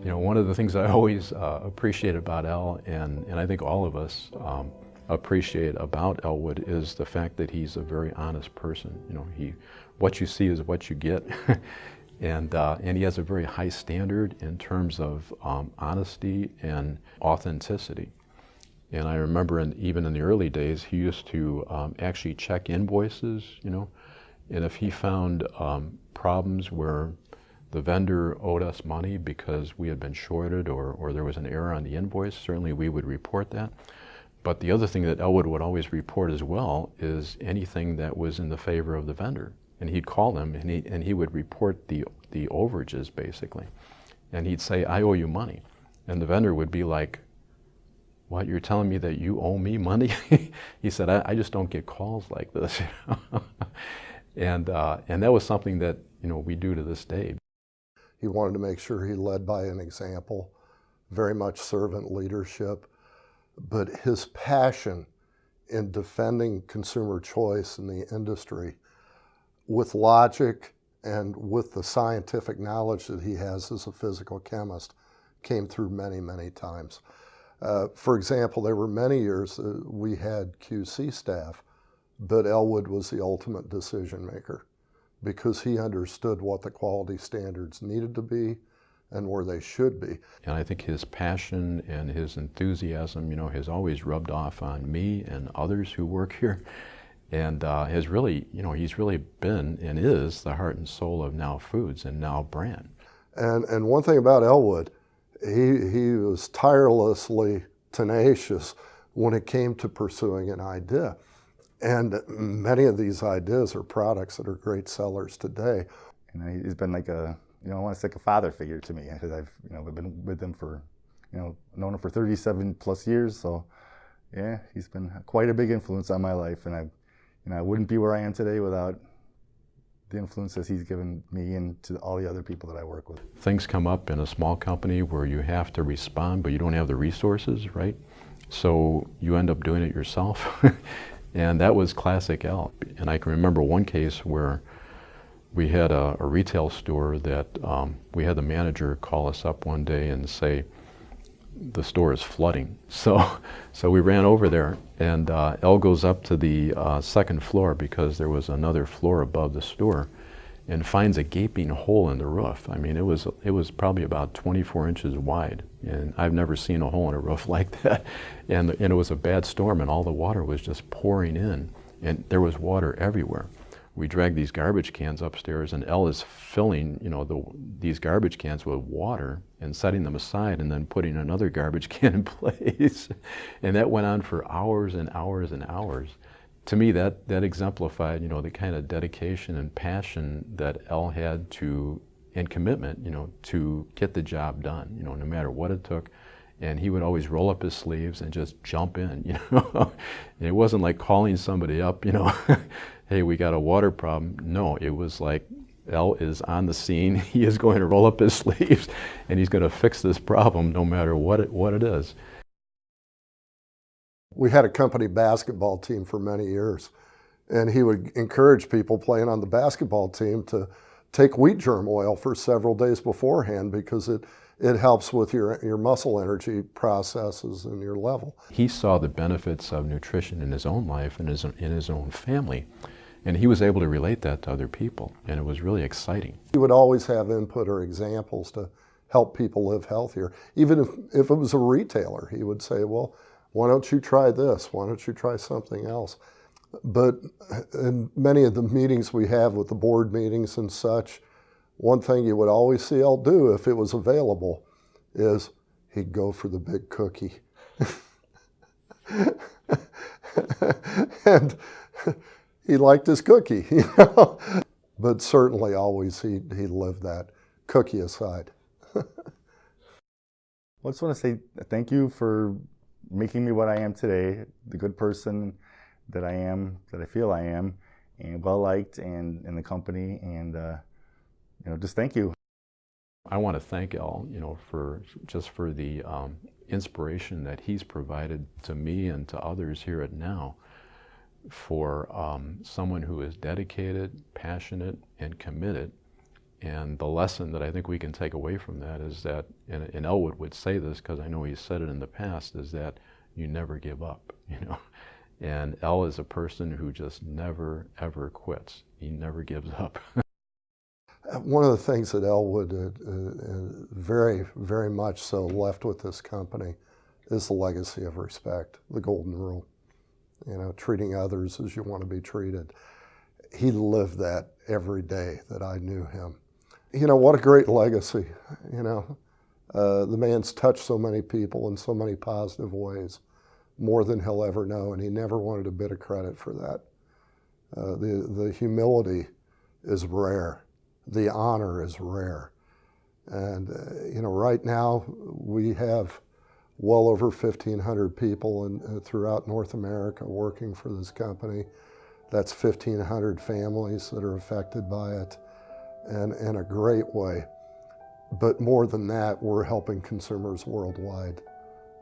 You know, one of the things I always appreciate about El, and I think all of us appreciate about Elwood, is the fact that he's a very honest person. You know, what you see is what you get, and he has a very high standard in terms of honesty and authenticity. And I remember even in the early days, he used to actually check invoices, you know, and if he found problems where the vendor owed us money because we had been shorted or there was an error on the invoice, certainly we would report that. But the other thing that Elwood would always report as well is anything that was in the favor of the vendor. And he'd call them and he would report the overages basically. And he'd say, "I owe you money." And the vendor would be like, "What, you're telling me that you owe me money?" He said, I just don't get calls like this. And that was something that, you know, we do to this day. He wanted to make sure he led by an example, very much servant leadership, but his passion in defending consumer choice in the industry with logic and with the scientific knowledge that he has as a physical chemist came through many, many times. For example, there were many years we had QC staff, but Elwood was the ultimate decision maker, because he understood what the quality standards needed to be and where they should be. And I think his passion and his enthusiasm, you know, has always rubbed off on me and others who work here, and has really, you know, he's really been and is the heart and soul of Now Foods and Now Brand. And one thing about Elwood, he was tirelessly tenacious when it came to pursuing an idea. And many of these ideas are products that are great sellers today. And he's been like a, you know, I want to say like a father figure to me, because I've, you know, been with him for, you know, known him for 37 plus years. So yeah, he's been quite a big influence on my life, and I wouldn't be where I am today without the influences he's given me and to all the other people that I work with. Things come up in a small company where you have to respond, but you don't have the resources, right? So you end up doing it yourself. And that was classic El. And I can remember one case where we had a retail store that we had the manager call us up one day and say, "The store is flooding." So we ran over there, and El goes up to the second floor, because there was another floor above the store, and finds a gaping hole in the roof. I mean, it was probably about 24 inches wide, and I've never seen a hole in a roof like that. And it was a bad storm, and all the water was just pouring in, and there was water everywhere. We dragged these garbage cans upstairs, and El is filling, you know, these garbage cans with water and setting them aside, and then putting another garbage can in place. And that went on for hours and hours and hours. To me, that exemplified, you know, the kind of dedication and passion that El had to, and commitment, you know, to get the job done, you know, no matter what it took. And he would always roll up his sleeves and just jump in, you know. It wasn't like calling somebody up, you know, "Hey, we got a water problem." No, it was like, El is on the scene. He is going to roll up his sleeves, and he's going to fix this problem no matter what it is. We had a company basketball team for many years, and he would encourage people playing on the basketball team to take wheat germ oil for several days beforehand, because it helps with your muscle energy processes and your level. He saw the benefits of nutrition in his own life and in his own family, and he was able to relate that to other people, and it was really exciting. He would always have input or examples to help people live healthier. Even if it was a retailer, he would say, "Well, why don't you try this? Why don't you try something else?" But in many of the meetings we have with the board meetings and such, one thing you would always see El do, if it was available, is he'd go for the big cookie. And he liked his cookie, you know? But certainly always he lived that, cookie aside. I just want to say thank you for making me what I am today, the good person that I am, that I feel I am, and well-liked and in the company, and you know, just thank you. I want to thank El, you know, for the inspiration that he's provided to me and to others here at Now, for someone who is dedicated, passionate, and committed And the lesson that I think we can take away from that is that, and Elwood would say this because I know he's said it in the past, is that you never give up, you know. And El is a person who just never, ever quits. He never gives up. One of the things that Elwood very, very much so left with this company is the legacy of respect, the golden rule. You know, treating others as you want to be treated. He lived that every day that I knew him. You know, what a great legacy, you know. The man's touched so many people in so many positive ways, more than he'll ever know, and he never wanted a bit of credit for that. The humility is rare. The honor is rare. And, you know, right now we have well over 1,500 people throughout North America working for this company. That's 1,500 families that are affected by it, and in a great way. But more than that, we're helping consumers worldwide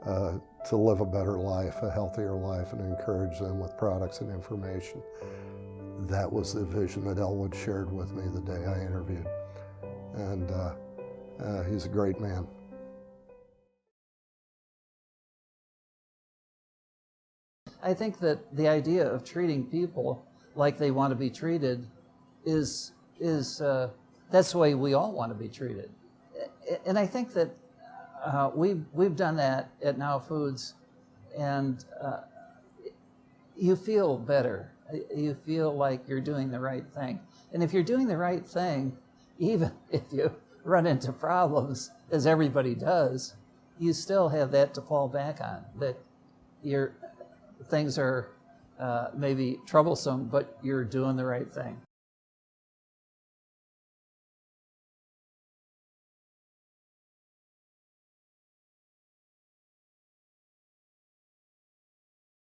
to live a better life, a healthier life, and encourage them with products and information. That was the vision that Elwood shared with me the day I interviewed. And he's a great man. I think that the idea of treating people like they want to be treated is that's the way we all want to be treated. And I think that we've done that at Now Foods, and you feel better. You feel like you're doing the right thing. And if you're doing the right thing, even if you run into problems, as everybody does, you still have that to fall back on, that things are maybe troublesome, but you're doing the right thing.